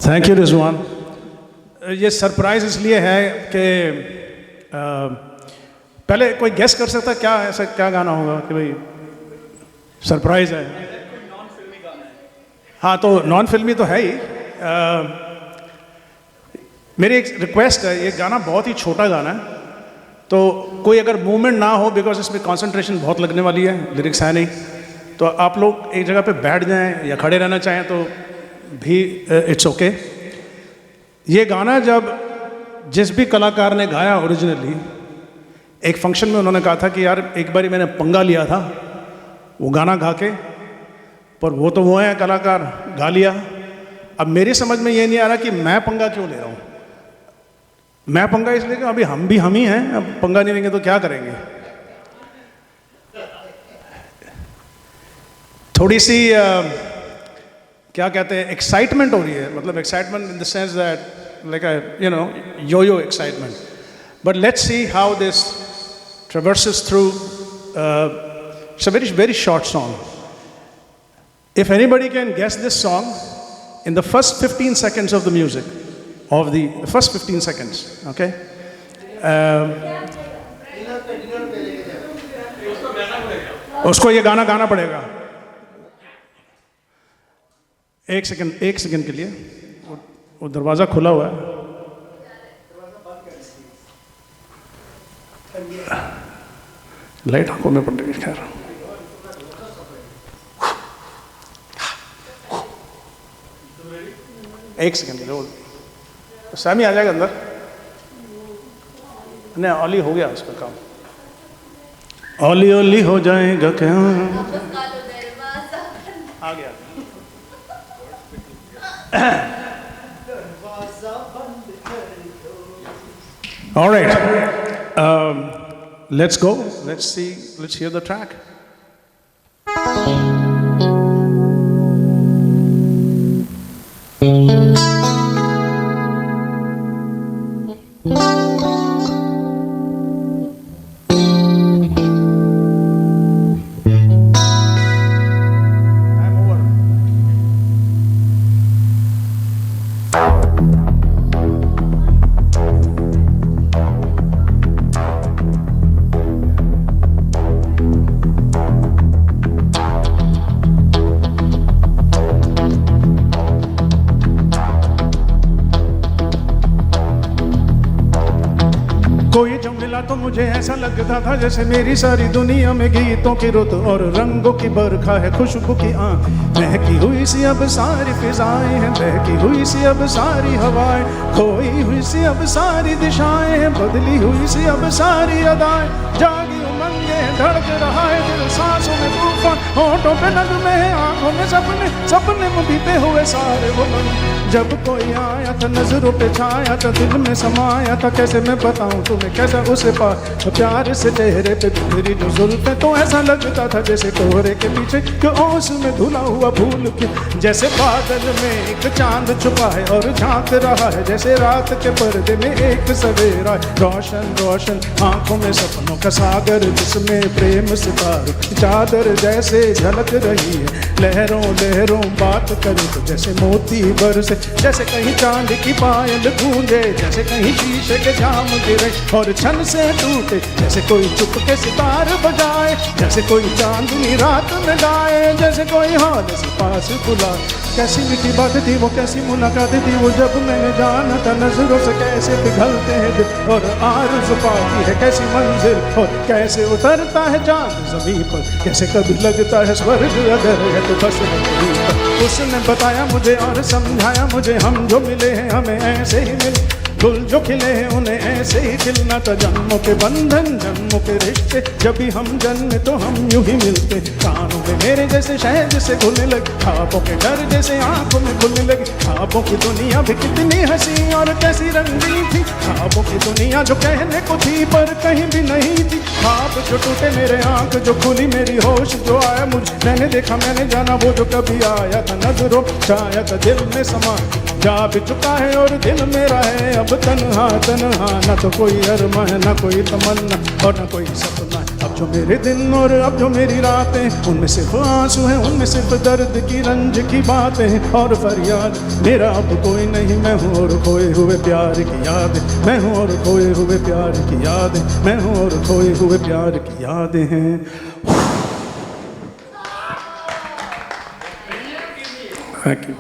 Thank you Rizwan. ये surprise इसलिए है कि पहले कोई गेस कर सकता क्या ऐसा क्या गाना होगा कि भाई सरप्राइज है। हाँ तो नॉन फिल्मी तो है ही। मेरी एक रिक्वेस्ट है, ये गाना बहुत ही छोटा गाना है तो कोई अगर मूवमेंट ना हो बिकॉज इसमें कंसंट्रेशन बहुत लगने वाली है, लिरिक्स है नहीं, तो आप लोग एक जगह पे बैठ जाएं या खड़े रहना चाहें तो भी इट्स ओके। ये गाना जब जिस भी कलाकार ने गाया ओरिजिनली, एक फंक्शन में उन्होंने कहा था कि यार एक बारी मैंने पंगा लिया था वो गाना गा के, पर वो तो वो है कलाकार, गा लिया। अब मेरी समझ में ये नहीं आ रहा कि मैं पंगा क्यों ले रहा हूँ। मैं पंगा इसलिए कि अभी हम भी हम ही हैं, अब पंगा नहीं लेंगे तो क्या करेंगे। थोड़ी सी क्या कहते हैं एक्साइटमेंट हो रही है, मतलब excitement in the sense that like you know yo excitement, but let's see how this traverses through it's a very short song. If anybody can guess this song in the first 15 seconds of the music, of the first 15 seconds, okay, उसको ये गाना गाना पड़ेगा। एक second के लिए वो दरवाजा खुला हुआ है। लाइट आंखों में पड़ रही है। खैर एक सेकंड के लिए सैमी आ जाएगा अंदर। नहीं ओली हो गया उसका काम, ओली ओली हो जाएगा क्या। आ गया। All right. Let's go. Let's hear the track. कोई जो मिला तो मुझे ऐसा लगता था जैसे मेरी सारी दुनिया में गीतों की रुत और रंगों की बरखा है, खुशबू की आंख। महकी हुई सी अब सारी फिजाएं हैं, बहकी हुई सी अब सारी हवाएं, खोई हुई सी अब सारी दिशाएं हैं, बदली हुई सी अब सारी अदाएं। जागी उमंगे धड़क रहा है दिल, सांसों में तूफान, होठों पे नगमे हैं, आंखों में सपने, सपने में बीते हुए सारे वो मन। जब कोई आया था नजरों पे छाया था, दिल में समाया था, कैसे मैं बताऊं तुम्हें कैसा उसे पा। प्यार से चेहरे पे मेरी जो जुल्फें, तो ऐसा लगता था जैसे कोहरे के पीछे कि ओस में धुला हुआ फूल के, जैसे बादल में एक चांद छुपा है और झांक रहा है, जैसे रात के पर्दे में एक सवेरा। रोशन रोशन आंखों में सपनों का सागर, जिसमें प्रेम सितारों की चादर जैसे झलक रही है। लहरों लहरों बात करूं तो जैसे मोती बरसे, जैसे कहीं चांद की पायल गूंजे, जैसे कहीं शीशे के जाम गिरे और छन से टूटे, जैसे कोई चुपके सितार बजाए, जैसे कोई चांदनी रात में गाए, जैसे कोई हाल से पास बुलाए। कैसी मीठी बात थी वो, कैसी मुलाकात थी वो, जब मैंने जाना था नजरों से कैसे पिघलते हैं दिल और आरज़ू पाती है कैसी मंजिल, और कैसे उतरता है चांद ज़मीं पर, कैसे कभी लगता है स्वर्ग अगर है तो बस वहीं पर। उसने बताया मुझे और समझाया मुझे, हम जो मिले हैं हमें ऐसे ही मिले, फूल जो खिले हैं उन्हें ऐसे ही खिलना था। जन्मों के बंधन जन्मों के रिश्ते, जब भी हम जन्मे तो हम यूं ही मिलते। कानों में मेरे जैसे शहद से घुलने लगे, ख्वाबों के डर जैसे आंखों में खुलने लगे। ख्वाबों की दुनिया भी कितनी हंसी और कैसी रंगीन थी, ख्वाबों की दुनिया जो कहने को थी पर कहीं भी नहीं थी। ख्वाब जो टूटे मेरे आंख जो खुली मेरी होश जो आया मुझे, मैंने देखा मैंने जाना वो जो कभी आया था नजरों छाया था दिल में समा, जा भी चुका है और दिल मेरा है अब तन्हा तन्हा। ना तो कोई अरमान है ना कोई तमन्ना और ना कोई सपना, अब जो मेरे दिन और अब जो मेरी रातें, उनमें सिर्फ आंसू हैं, उनमें सिर्फ दर्द की रंज की बातें और फरियाद। मेरा अब कोई नहीं, मैं हूँ और खोए हुए प्यार की याद, मैं हूँ और खोए हुए प्यार की यादें, मैं हूँ और खोए हुए प्यार की यादें हैं। Thank you.